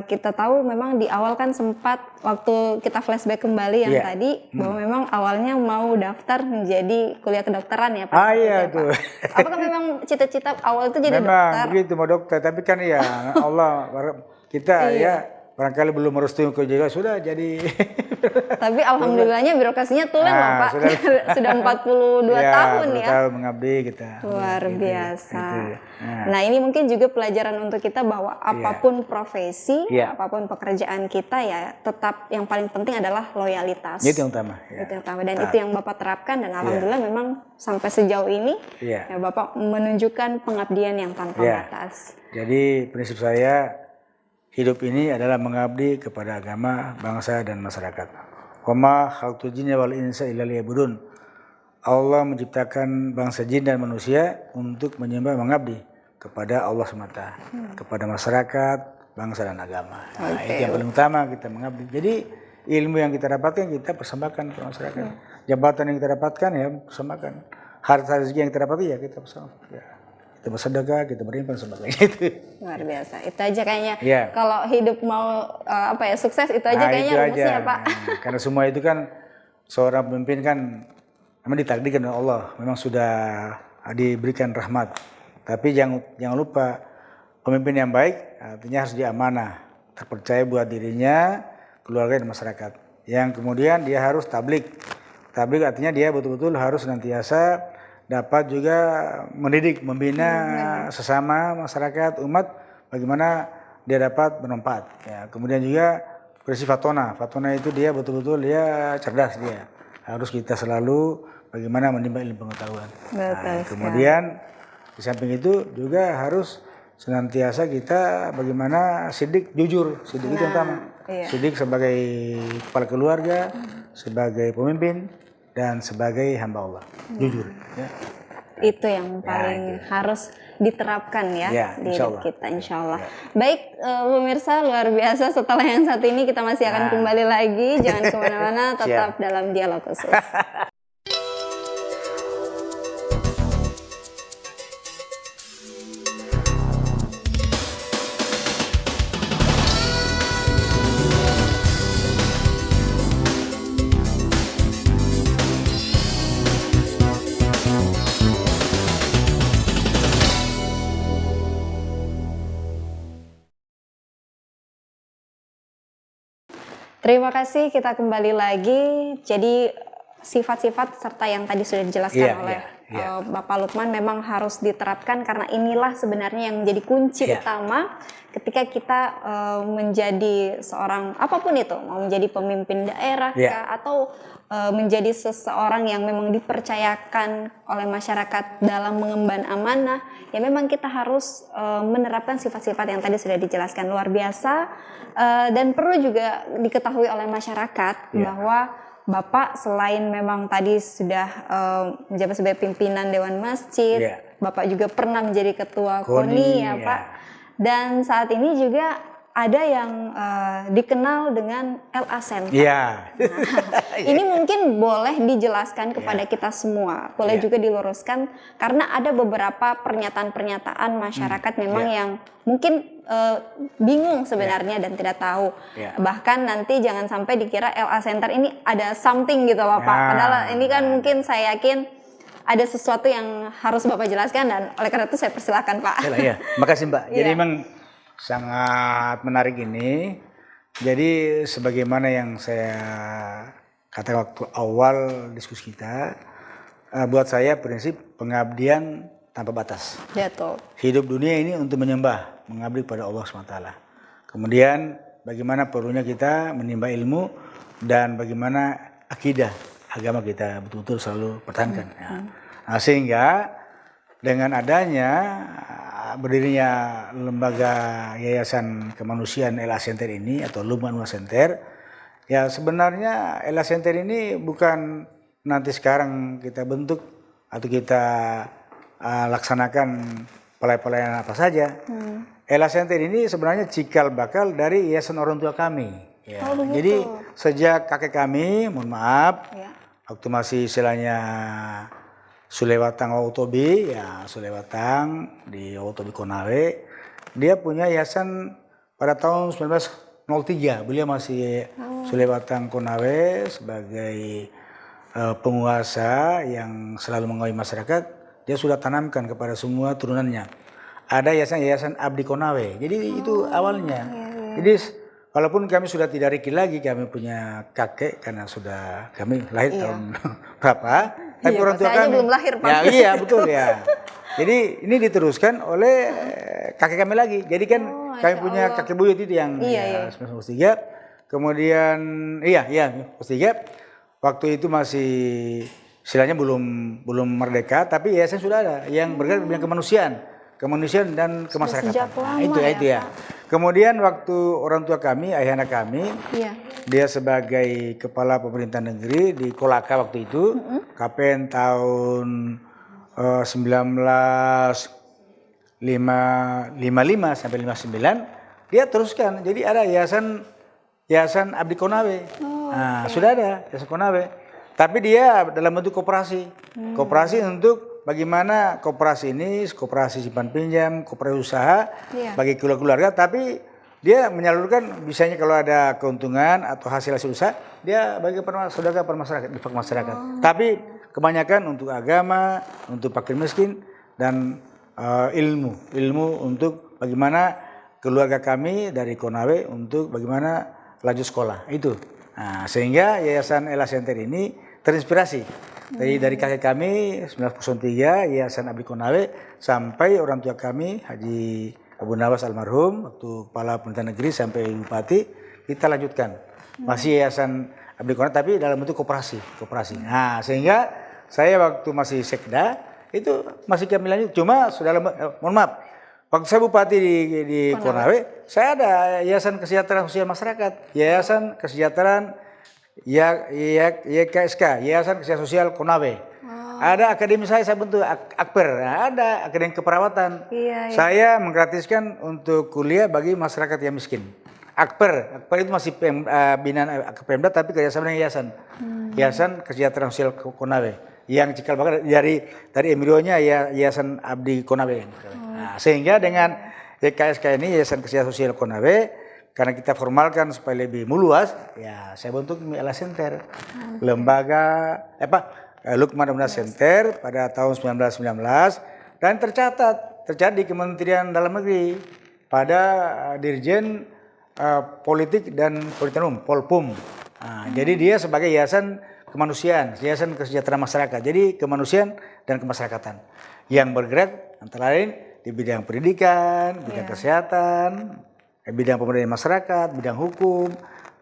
kita tahu memang di awal kan sempat waktu kita flashback kembali yang tadi bahwa memang awalnya mau daftar menjadi kuliah kedokteran ya Pak. Tuh. Apakah memang cita-cita awal itu jadi dokter? Memang begitu mau dokter, tapi kan Allah kita barangkali belum merestui juga sudah jadi. Tapi alhamdulillahnya birokrasinya tulen loh Pak. Sudah 42 tahun 40 tahun mengabdi kita. Luar biasa. Nah ini mungkin juga pelajaran untuk kita bahwa apapun profesi, apapun pekerjaan kita tetap yang paling penting adalah loyalitas. Itu yang utama. Itu yang utama dan itu yang Bapak terapkan dan alhamdulillah memang sampai sejauh ini Bapak menunjukkan pengabdian yang tanpa batas. Jadi prinsip saya hidup ini adalah mengabdi kepada agama, bangsa dan masyarakat. Wa ma khalaqtul jinna wal insa illa liya'budun. Allah menciptakan bangsa jin dan manusia untuk menyembah, mengabdi kepada Allah semata, kepada masyarakat, bangsa dan agama. Nah, itu yang paling utama, kita mengabdi. Jadi ilmu yang kita dapatkan kita persembahkan ke masyarakat. Jabatan yang kita dapatkan persembahkan. Harta rezeki yang kita dapatkan kita persembahkan. Kita bersedekah, kita berinfak sebagainya gitu. Luar biasa. Itu aja kayaknya. Kalau hidup mau sukses itu aja kayaknya rumusnya Pak. Karena semua itu kan seorang pemimpin kan memang ditakdirkan oleh Allah, memang sudah diberikan rahmat. Tapi jangan lupa pemimpin yang baik artinya harus diamanah, terpercaya buat dirinya, keluarga dan masyarakat. Yang kemudian dia harus tablik. Tablik artinya dia betul-betul harus senantiasa dapat juga mendidik, membina sesama masyarakat umat bagaimana dia dapat bermanfaat. Ya, kemudian juga prinsip Fatona. Fatona itu dia betul-betul dia cerdas dia. Harus kita selalu bagaimana menimba ilmu pengetahuan. Nah, kemudian di samping itu juga harus senantiasa kita bagaimana sidik jujur. Sidik itu yang utama. Sidik sebagai kepala keluarga, sebagai pemimpin, dan sebagai hamba Allah. Jujur. Ya. Itu yang paling harus diterapkan ya di hidup kita, insya Allah. Baik pemirsa, luar biasa. Setelah yang satu ini kita masih akan kembali lagi. Jangan kemana-mana, tetap dalam dialog khusus. Terima kasih, kita kembali lagi. Jadi sifat-sifat serta yang tadi sudah dijelaskan oleh Bapak Lukman memang harus diterapkan karena inilah sebenarnya yang menjadi kunci utama ketika kita menjadi seorang apapun itu, mau menjadi pemimpin daerah atau menjadi seseorang yang memang dipercayakan oleh masyarakat dalam mengemban amanah, ya memang kita harus menerapkan sifat-sifat yang tadi sudah dijelaskan. Luar biasa. Dan perlu juga diketahui oleh masyarakat bahwa Bapak selain memang tadi sudah menjabat sebagai pimpinan Dewan Masjid, Bapak juga pernah menjadi ketua KONI ya Pak. Dan saat ini juga ada yang dikenal dengan LA Center. Ini mungkin boleh dijelaskan kepada kita semua, boleh juga diluruskan karena ada beberapa pernyataan-pernyataan masyarakat memang yang mungkin bingung sebenarnya dan tidak tahu. Bahkan nanti jangan sampai dikira LA Center ini ada something gitu Bapak. Padahal ini kan mungkin saya yakin ada sesuatu yang harus Bapak jelaskan dan oleh karena itu saya persilahkan Pak. Makasih Mbak. Jadi memang sangat menarik ini. Jadi sebagaimana yang saya katakan waktu awal diskusi kita, buat saya prinsip pengabdian tanpa batas. Hidup dunia ini untuk menyembah, mengabdi kepada Allah SWT. Kemudian bagaimana perlunya kita menimba ilmu dan bagaimana akidah agama kita betul-betul selalu pertahankan. Nah, sehingga dengan adanya berdirinya lembaga Yayasan Kemanusiaan LA Center ini atau Lukman Center, ya sebenarnya LA Center ini bukan nanti sekarang kita bentuk atau kita laksanakan pelayanan apa saja. LA Center ini sebenarnya cikal bakal dari yayasan orang tua kami. Jadi sejak kakek kami, mohon maaf, waktu masih istilahnya Sulewatang Otobi, ya Sulewatang di Otobi Konawe, dia punya yayasan pada tahun 1903. Beliau masih Sulewatang Konawe sebagai penguasa yang selalu mengawasi masyarakat. Dia sudah tanamkan kepada semua turunannya. Ada yayasan Abdi Konawe. Jadi itu awalnya. Jadi walaupun kami sudah tidak riki lagi, kami punya kakek karena sudah kami lahir tahun berapa. Tapi orang tua kami belum lahir Pak. Iya betul ya. Jadi ini diteruskan oleh kakek kami lagi. Jadi kan kami punya kakek buyut itu yang 1903. Kemudian 1903. Waktu itu masih istilahnya belum merdeka, tapi yayasan sudah ada yang bergerak dengan kemanusiaan dan kemasyarakatan. Nah, itu ya. Kemudian waktu orang tua kami, ayahanda kami, dia sebagai kepala pemerintahan negeri di Kolaka waktu itu, KPN tahun 1955 sampai 59, dia teruskan. Jadi ada yayasan Abdi Konawe. Sudah ada yayasan Konawe. Tapi dia dalam bentuk koperasi. Koperasi untuk bagaimana koperasi ini, koperasi simpan pinjam, koperasi usaha bagi keluarga, tapi dia menyalurkan misalnya kalau ada keuntungan atau hasil usaha, dia bagi sedekah per masyarakat. Tapi kebanyakan untuk agama, untuk fakir miskin dan ilmu untuk bagaimana keluarga kami dari Konawe untuk bagaimana lanjut sekolah itu. Nah, sehingga Yayasan LA Center ini terinspirasi Dari kakek kami 1903 Yayasan Abdi Konawe sampai orang tua kami Haji Abu Nawas almarhum waktu kepala pemerintahan negeri sampai bupati kita lanjutkan. Masih Yayasan Abdi Konawe tapi dalam bentuk koperasi. Nah, sehingga saya waktu masih sekda itu masih kami lanjut. Cuma sudah mohon maaf. Waktu saya bupati di Konawe, saya ada Yayasan Kesejahteraan Sosial Masyarakat, Yayasan Kesejahteraan YKSK, Yayasan Kesehatan Sosial Konawe. Ada akademi saya bentuk Akper, ada akademi keperawatan. Saya menggratiskan untuk kuliah bagi masyarakat yang miskin. Akper itu masih binaan Pemda tapi kerjasama dengan yayasan. Yayasan Kesejahteraan Sosial Konawe. Yang cikal bakal dari embrionya Yayasan Abdi Konawe. Nah, sehingga dengan YKSK ini Yayasan Kesehatan Sosial Konawe, karena kita formalkan supaya lebih meluas, ya saya bentuk Ella Center, lembaga Lukman Amda Center pada tahun 1919 dan tercatat di Kementerian Dalam Negeri pada Dirjen Politik dan Pemerintahan Umum Polpum. Nah, jadi dia sebagai yayasan kemanusiaan, yayasan kesejahteraan masyarakat. Jadi kemanusiaan dan kemasyarakatan yang bergerak antara lain di bidang pendidikan, bidang kesehatan, bidang pemberdayaan masyarakat, bidang hukum,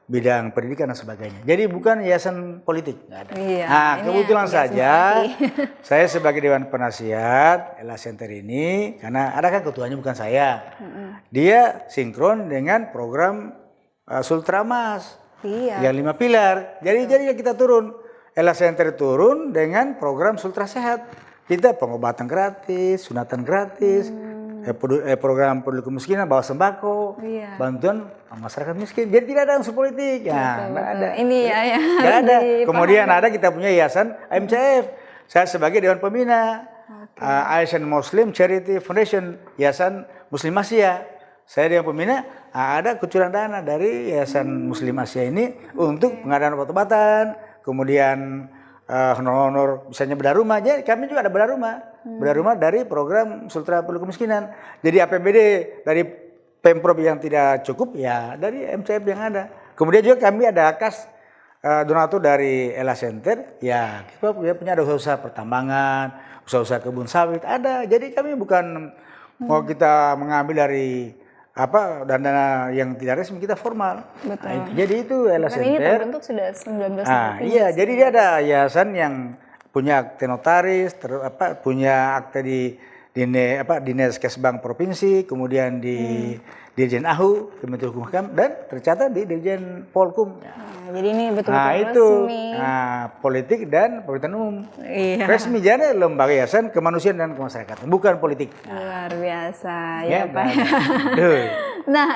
bidang pendidikan dan sebagainya. Jadi bukan yayasan politik, nggak ada. Nah, kebetulan saja saya sebagai Dewan Penasihat Ella Center ini, karena ada kan ketuanya bukan saya, dia sinkron dengan program Sultramas yang 5 pilar. Jadi kita turun, Ella Center turun dengan program Sultra Sehat. Kita pengobatan gratis, sunatan gratis, program peduli kemiskinan, bawa sembako, bantuan masyarakat miskin. Jadi tidak ada unsur politik. Ya, nggak ada. Ini ya. Nggak ada. Kemudian ada kita punya yayasan AMCF. Saya sebagai Dewan Pembina Asian Muslim Charity Foundation, Yayasan Muslim Asia. Saya Dewan Pembina. Ada kucuran dana dari Yayasan Muslim Asia ini untuk pengadaan obat-obatan, kemudian honor-honor misalnya bedah rumah. Jadi kami juga ada bedah rumah dari program Sultra Peduli Kemiskinan. Jadi APBD dari Pemprov yang tidak cukup ya dari MCF yang ada. Kemudian juga kami ada kas donatur dari Ella Center. Ya kita punya ada usaha pertambangan, usaha kebun sawit ada. Jadi kami bukan mau kita mengambil dari dana yang tidak resmi, kita formal. Betul. Nah, jadi itu Ella Center. Ini terbentuk sudah 1990. Iya, jadi dia ada yayasan yang punya akte notaris, punya akte di Dinas Kesbang Provinsi, kemudian di Dirjen AHU, Kementerian Hukum Ham, dan tercatat di Dirjen Polkum. Jadi ini betul-betul itu, resmi. Politik dan pemerintahan umum. Iya. Resmi jadi lembaga yayasan kemanusiaan dan kemasyarakatan, bukan politik. Luar biasa ya Pak. Nah,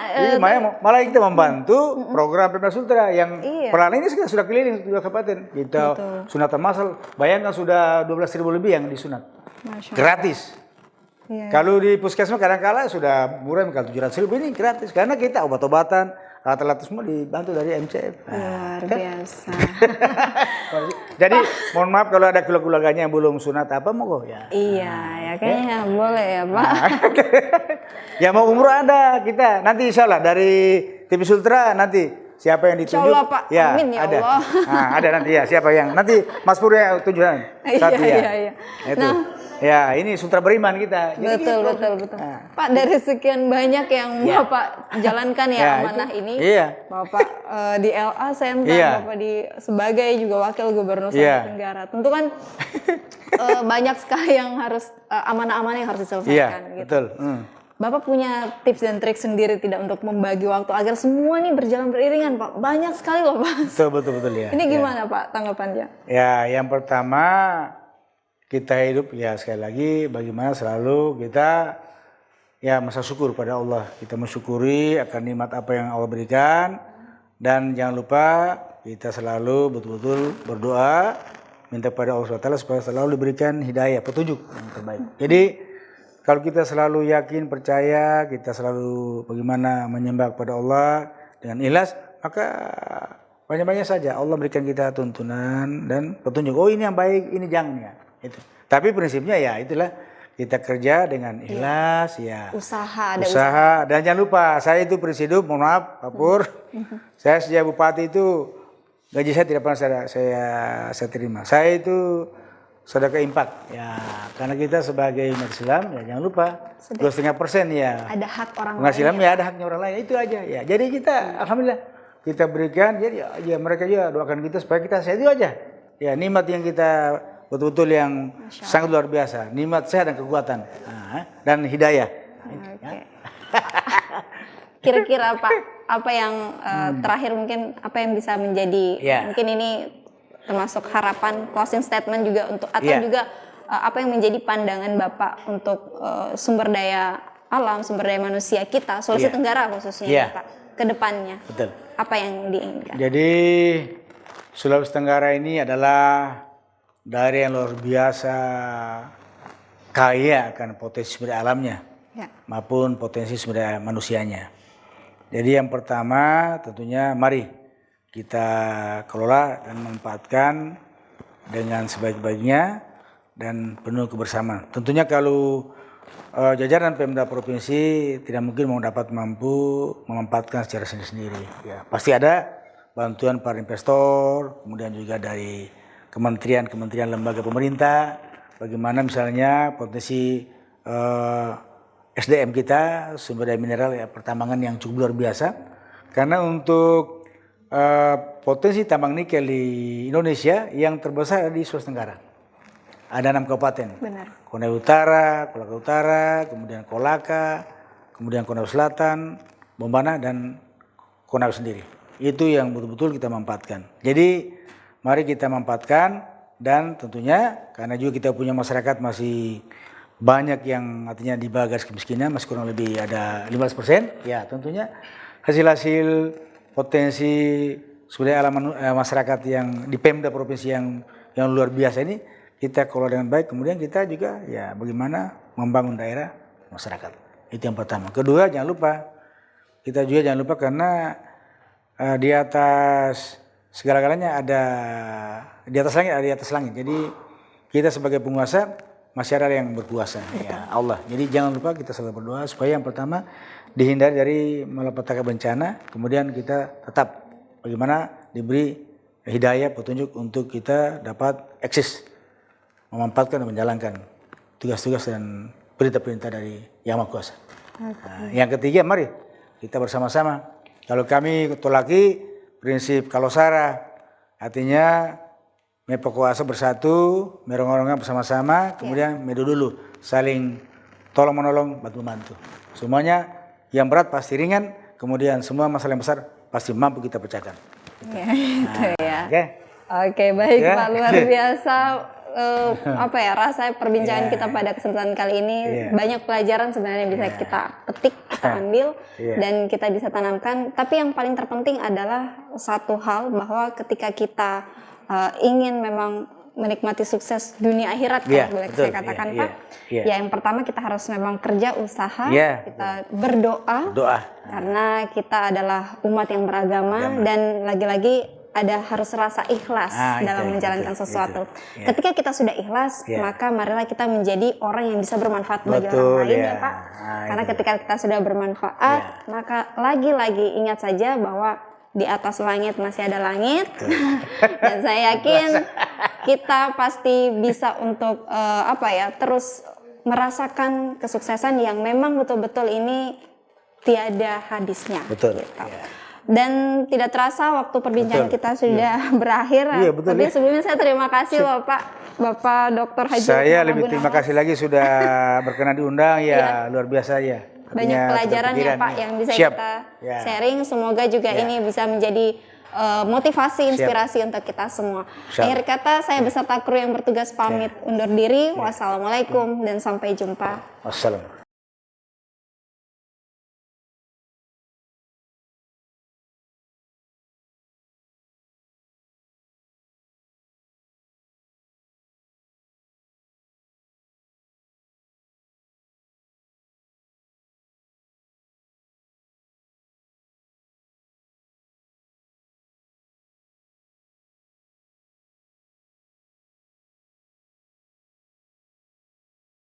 malah kita membantu program Pemda Sultra yang pelan ini sudah keliling di kabupaten. Kita sunatan massal, bayangkan sudah 12.000 lebih yang disunat. Gratis. Iya. Kalau di puskesmas kadang-kala sudah murah, kalau 700.000 ini gratis karena kita obat-obatan, alat-alat semua dibantu dari MCF. Luar biasa. Jadi mohon maaf kalau ada keluarganya yang belum sunat mau ya. Iya, ya kayaknya boleh ya Pak. Ya mau umroh ada kita. Nanti insya Allah dari TV Sultra nanti siapa yang ditunjuk. Insya Allah Pak. Ya, Amin ya ada. Allah. Ada nanti ya siapa yang nanti Mas Pur ya tunjukan. Iya. Itu. Ya ini Sultra beriman kita. Jadi betul. Pak, dari sekian banyak yang Bapak jalankan amanah ini, Bapak di LA Center, Bapak sebagai juga Wakil Gubernur Sulawesi Tenggara. Tentu kan banyak sekali yang harus amanah-amanah yang harus diselesaikan. Gitu. Betul. Bapak punya tips dan trik sendiri tidak untuk membagi waktu agar semua ini berjalan beriringan, Pak? Banyak sekali loh, Pak. Betul ya. Ini gimana Pak tanggapannya? Ya, yang pertama kita hidup sekali lagi bagaimana selalu kita merasa syukur pada Allah. Kita mensyukuri akan nikmat apa yang Allah berikan dan jangan lupa kita selalu betul-betul berdoa minta pada Allah SWT supaya selalu diberikan hidayah, petunjuk yang terbaik. Jadi kalau kita selalu yakin, percaya, kita selalu bagaimana menyembah kepada Allah dengan ikhlas, maka banyak-banyak saja Allah berikan kita tuntunan dan petunjuk. Oh ini yang baik, ini jangan ya. Itu. Tapi prinsipnya itulah kita kerja dengan ikhlas usaha dan jangan lupa saya itu prinsip mohon maaf Pak Pur, saya sejak bupati itu gaji saya tidak pernah saya terima. Saya itu sedekah infak. Ya, karena kita sebagai umat Islam ya jangan lupa 2,5% ya. Ada hak orang Penghasilan lain. ya ada haknya orang lain, itu aja ya. Jadi kita alhamdulillah kita berikan, jadi ya mereka juga doakan kita supaya kita sehat, itu aja. Ya, nikmat yang kita betul-betul yang sangat luar biasa, nikmat sehat dan kekuatan dan hidayah. Oke. Kira-kira apa yang terakhir mungkin apa yang bisa menjadi mungkin ini termasuk harapan closing statement juga untuk atau juga apa yang menjadi pandangan Bapak untuk sumber daya alam, sumber daya manusia kita Sulawesi Tenggara khususnya Pak ke depannya. Betul. Apa yang diinginkan? Jadi Sulawesi Tenggara ini adalah daerah yang luar biasa kaya akan potensi sumber daya alamnya maupun potensi sumber daya manusianya. Jadi yang pertama tentunya mari kita kelola dan manfaatkan dengan sebaik-baiknya dan penuh kebersamaan. Tentunya kalau jajaran Pemda Provinsi tidak mungkin mampu memanfaatkan secara sendiri-sendiri. Ya, pasti ada bantuan para investor, kemudian juga dari kementerian lembaga pemerintah, bagaimana misalnya potensi SDM kita, sumber daya mineral ya, pertambangan yang cukup luar biasa. Karena untuk potensi tambang nikel di Indonesia yang terbesar di Sulawesi Tenggara. Ada 6 kabupaten. Benar. Konawe Utara, Kolaka Utara, kemudian Kolaka, kemudian Konawe Selatan, Bombana dan Konawe sendiri. Itu yang betul-betul kita manfaatkan. Jadi mari kita manfaatkan dan tentunya karena juga kita punya masyarakat masih banyak yang artinya di bawah garis kemiskinan, masih kurang lebih ada 15%. Ya tentunya hasil-hasil potensi sumber daya alam masyarakat yang di Pemda Provinsi yang luar biasa ini kita kelola dengan baik. Kemudian kita juga ya bagaimana membangun daerah masyarakat. Itu yang pertama. Kedua kita juga jangan lupa karena di atas segala-galanya ada di atas langit. Jadi kita sebagai penguasa masih ada yang berkuasa, ya Allah. Jadi jangan lupa kita selalu berdoa supaya yang pertama dihindari dari malapetaka bencana, kemudian kita tetap bagaimana diberi hidayah petunjuk untuk kita dapat eksis memanfaatkan dan menjalankan tugas-tugas dan perintah-perintah dari Yang Maha Kuasa. Yang ketiga, mari kita bersama-sama. Kalau kami tolaki prinsip kalosara, artinya mepokuasa bersatu, merong-rongan bersama-sama, kemudian medo dulu, saling tolong menolong, bantu membantu. Semuanya yang berat pasti ringan, kemudian semua masalah yang besar pasti mampu kita pecahkan. Ya, itu ya. Oke. Oke, baik Pak, luar biasa. Rasanya perbincangan kita pada kesempatan kali ini banyak pelajaran sebenarnya yang bisa kita petik, kita ambil dan kita bisa tanamkan. Tapi yang paling terpenting adalah satu hal, bahwa ketika kita ingin memang menikmati sukses dunia akhirat, kalau boleh saya katakan Pak, ya yang pertama kita harus memang kerja usaha, kita berdoa, karena kita adalah umat yang beragama dan lagi-lagi harus rasa ikhlas dalam menjalankan sesuatu. Ketika kita sudah ikhlas, maka marilah kita menjadi orang yang bisa bermanfaat bagi orang lain ya Pak. Karena ketika kita sudah bermanfaat, maka lagi-lagi ingat saja bahwa di atas langit masih ada langit. Dan saya yakin kita pasti bisa untuk terus merasakan kesuksesan yang memang betul-betul ini tiada habisnya. Betul. Gitu. Dan tidak terasa waktu perbincangan kita sudah berakhir. Tapi sebelumnya saya terima kasih Bapak Dr. Haji. Saya lebih terima kasih lagi sudah berkenan diundang luar biasa ya. Banyak pelajaran ya Pak yang bisa kita sharing. Semoga juga ini bisa menjadi motivasi, inspirasi untuk kita semua. Akhir kata saya beserta kru yang bertugas pamit undur diri. Wassalamualaikum dan sampai jumpa. Wassalam.